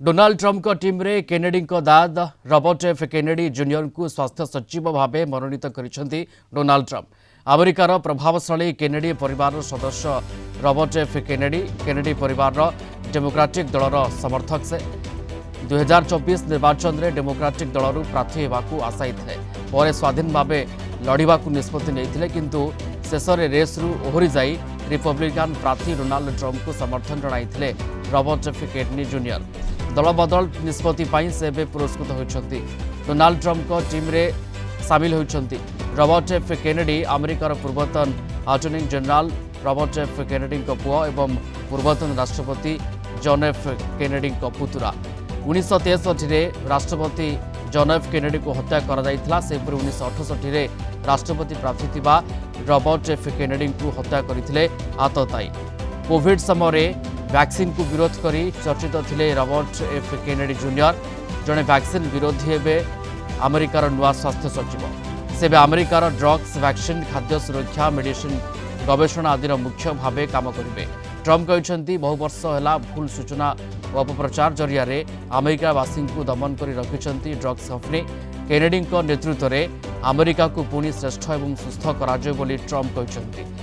Donald Trump team रे Kennedy दाद Robert F Kennedy junior को स्वास्थ्य सचिव भाव मनोनीत करिसेंती डोनाल्ड ट्रम्प। अमेरिकार प्रभावशाली केनेडी परिवार सदस्य रॉबर्ट एफ केनेडी परिवार डेमोक्रेटिक दलर समर्थक से 2024 निर्वाचन में डेमोक्रेटिक दलरू प्रार्थी होगाकू आशायी थे पर स्वाधीन भाव लड़वा निष्पत्ति नहीं किंतु शेष में रेस्रु ओहरी जाई रिपब्लिकान प्रार्थी डोनाल्ड ट्रम्प को समर्थन जणाई रॉबर्ट एफ केनेडी जूनियर। दल बदल निष्पत्ति से पुरस्कृत होती डोनाल्ड ट्रम्प टीम रे सामिल होती रॉबर्ट एफ केनेडी अमेरिकार पूर्वतन attorney general Robert F Kennedy पुओ एवं पूर्वतन राष्ट्रपति जॉन एफ केनेडी पुतुरा। 1963 राष्ट्रपति जॉन एफ केनेडी को हत्या कर 1968 राष्ट्रपति प्रार्थी थिबा रॉबर्ट एफ केनेडी को हत्या करथिले आतताई। कोविड समय वैक्सीन को विरोध करी चर्चित थिले रॉबर्ट एफ केनेडी जूनियर। जड़े वैक्सीन विरोधी हेबे अमेरिकार नुआ स्वास्थ्य सचिव से अमेरिकार ड्रग्स वैक्सीन खाद्य सुरक्षा मेडिसिन गवेषणा आदि मुख्य भाव काम करेंगे। ट्रम्प कहते बहु वर्ष है भूल सूचना और अपप्रचार जरिया अमेरिकावासी को दमन कर रखिंट ड्रग्स कंपनी। केनेडी नेतृत्व में अमेरिका को पुणी श्रेष्ठ और सुस्थ कर ट्रम्प कहते।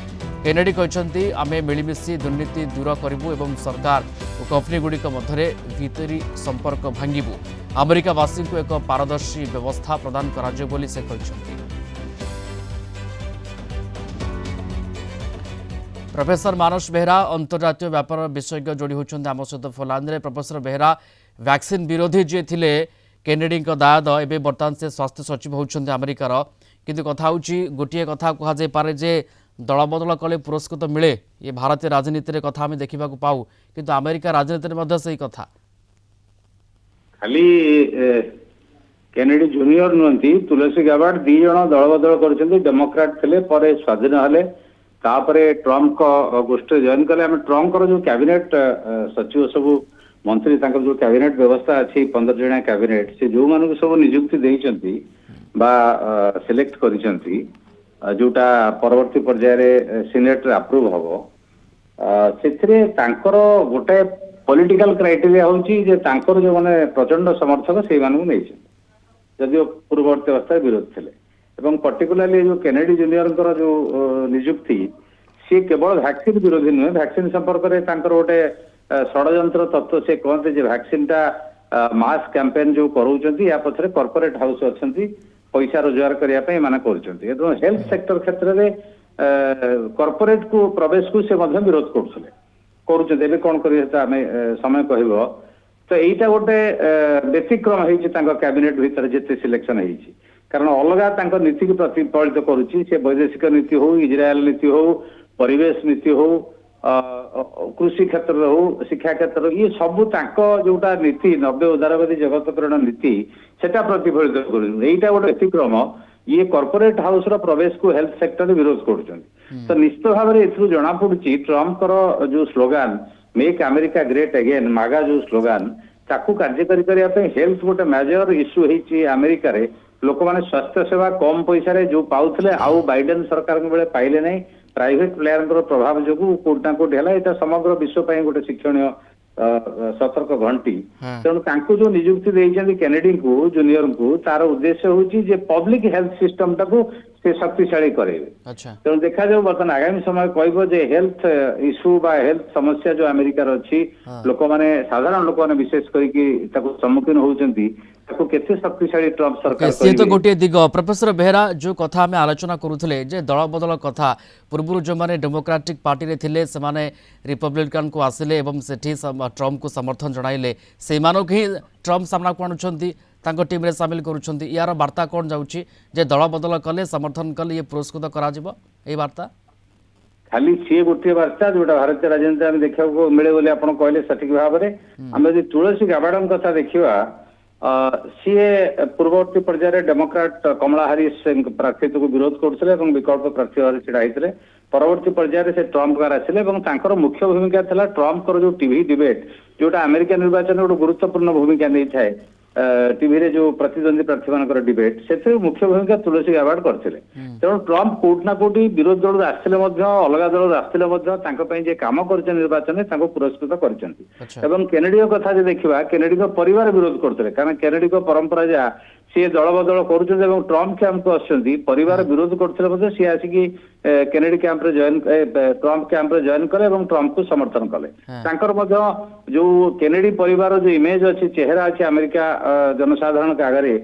केनेडी कहते आमे मिलमिशी दुर्नीति दूर करूँ और सरकार और कंपनी गुड़िक मध्य भितरी संपर्क भांगू अमेरिकावासी को एक पारदर्शी व्यवस्था प्रदान कर से कहते। प्रोफेसर मानस बेहरा अंतर्जातीय व्यापार विशेषज्ञ जोड़ी होती आम सहित फोलांद। प्रोफेसर बेहरा वैक्सीन विरोधी जी थे केनेडी दाद एवं बर्तमान से स्वास्थ्य सचिव होती अमेरिकार किंतु कथा गोटे कथा कहुपे जे दल बदल कले पुरस्कृत मिले ये भारतीय राजनीति कथा आम देखा पाऊ किंतु अमेरिका राजनीति से कथा खाली केनेडी जूनियर नुहति तुलसी गाबार्ड दी जन दल बदल कर डेमोक्रेट थे पर स्वाधीन हेले तापरे ट्रम्प को गोष्ठी जॉइन कले। आम ट्रम्प जो कैबिनेट सचिव सब मंत्री जो कैबिनेट व्यवस्था अच्छी 15 जणिया कैबिनेट से जो मानक सब नियुक्ति देइचंती बा सिलेक्ट करिसंती जोटा परवर्ती पर्याय सीनेट अप्रूव हबो सेथिरे तांकर गोटे पॉलिटिकल क्राइटेरिया होची जे तांकर जो माने प्रचंड समर्थक से मानू नै छै जदियो पूर्ववर्ती अवस्था विरोध थिले एवं पर्टिकुलरली जो केनेडी जूनियर जो नियुक्ति सी केवल वैक्सीन विरोधी नुहे वैक्सीन संपर्क में गोटे षड्यंत्र तत्व से कहते जे वैक्सीन टा मास कैंपेन जो करूचंती या पछरे कॉर्पोरेट हाउस अछंती पैसा रोजगार करिया पे माने करूचंती एवं हेल्थ सेक्टर क्षेत्र में कॉर्पोरेट को प्रवेश को से मध्य विरोध करूचंती एबे कोन करिया आमे समय कहबो तो एटा गोटे व्यतिक्रम हेछि तांको कैबिनेट भीतर जेते सिलेक्शन हेछि कारण अलग नीति की प्रतिफलित करुच्ची से वैदेशिक नीति हो इजरायल नीति हो परिवेश नीति हो कृषि क्षेत्र हो शिक्षा क्षेत्र ये सबू जोटा नीति नब्बे उदारवादी जगतकरण नीति सेटा प्रतिफलित करा गोटे व्यतिक्रम ये कॉर्पोरेट हाउस रो प्रवेश को हेल्थ सेक्टर विरोध कर तो निश्चित भाव में जना पड़ी ट्रम्प जो slogan make America great again मागा जो स्लोगान ताकू कार्यकारी करने हेल्थ गोटे मेजर इश्यू होती अमेरिका रे लोक मैंने स्वास्थ्य सेवा कम पैसा रे जो पाउथले आउ बाइडेन सरकार बेले पाइले नहीं प्राइवेट प्लेयर प्रभाव जो कोटा कोटी है समग्र विश्व गोटे शिक्षणीय सतर्क घंटी तेणु जो नियुक्ति देइछन्ती केनेडी को जूनियर को तार उद्देश्य होची जे पब्लिक हेल्थ सिस्टम टाको से शक्तिशाली करेबे। तेणु देखा जाऊ बर्तमान आगामी समय कहबो जे हेल्थ इश्यू बा हेल्थ समस्या जो अमेरिका अच्छी लोक माने साधारण लोक माने विशेष करके ताको सम्मुखीन होउचन्ती ताको केते शक्तिशाली ट्रम्प सरकार से तो गोटे दिग। प्रोफेसर बेहरा जो कथा आम आलोचना करुले जे दल बदल कथा पूर्व जो माने डेमोक्रेटिक पार्टी रे थिले से माने रिपब्लिकन को आसिले एवं सेठी ट्रम्प को समर्थन जणाइले से मानक ही ट्रम्प सामना को आणुछन्ती तांको टीम रे शामिल करुछन्ती यार वार्ता कौन जाउची जे दल बदल कले समर्थन कले ये पुरस्कृत करा जिवो ए वार्ता खाली सी गोटे वार्ता जोटा भारतीय राजनीति में देखा मिले बोले आप कहले सठिक भाव में आम जो तुलसी गाबार्ड कथा देखा सी पूर्ववर्ती पर्याय डेमोक्रेट कमला हारिस प्रार्थित्व को विरोध करते विकल्प प्रार्थी भाव छड़ा होते परवर्ती पर्याय से ट्रम्प गार आसिले मुख्य भूमिका था ट्रम्प जो टीवी डिबेट जोटा अमेरिका निर्वाचन गोटे गुरुत्वपूर्ण भूमिका नहीं थाए टीवी रे जो प्रतिद्वंदी प्रार्थी मानकर डिबेट से मुख्य भूमिका तुलसी गाबार्ड करते तेणु ट्रम्प कोर्ट ना कोटी विरोध दल आसते अलग दल आसते जे काम कर निर्वाचन पुरस्कृत कर केनेडी कथा देखा केनेडी परिवार विरोध करते कारण केनेडी परंपरा जहाँ सी दल बदल कर ट्रम्प कैंप को आसुच्च परिवार विरोध करते सी आसिकी केनेडी कैंप रे जॉइन ट्रम्प कैंप रे जॉइन कले ट्रम्प को समर्थन कले जो केनेडी परिवार जो इमेज अच्छी चेहरा अच्छी अमेरिका जनसाधारण के आगे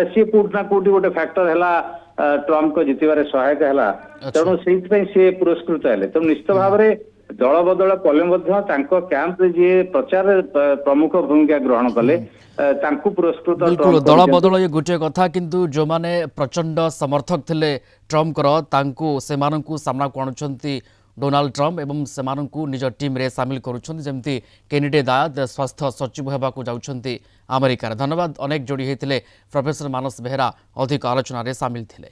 सी कोट ना कोटी गोटे फैक्टर है ट्रम्प को जितबार सहायक है तेणु से पुरस्कृत है तेणु निश्चित भाव में दल बदल कले कैंप रे जी प्रचार प्रमुख भूमिका ग्रहण कले पुरस्कृत बिल्कुल दल बदल ये गोटे कथा किंतु जो माने प्रचंड समर्थक थिले ट्रम्प से सामना को आणुचंती डोनाल्ड ट्रम्प एवं सेमानंकु निज टीम रे शामिल करुछंती जेमती केनेडी दाद स्वास्थ्य सचिव हेबाकु जाउछंती अमेरिका। धन्यवाद। अनेक जोड़ी होते प्रोफेसर मानस बेहेरा अधिक आलोचन रे शामिल थिले।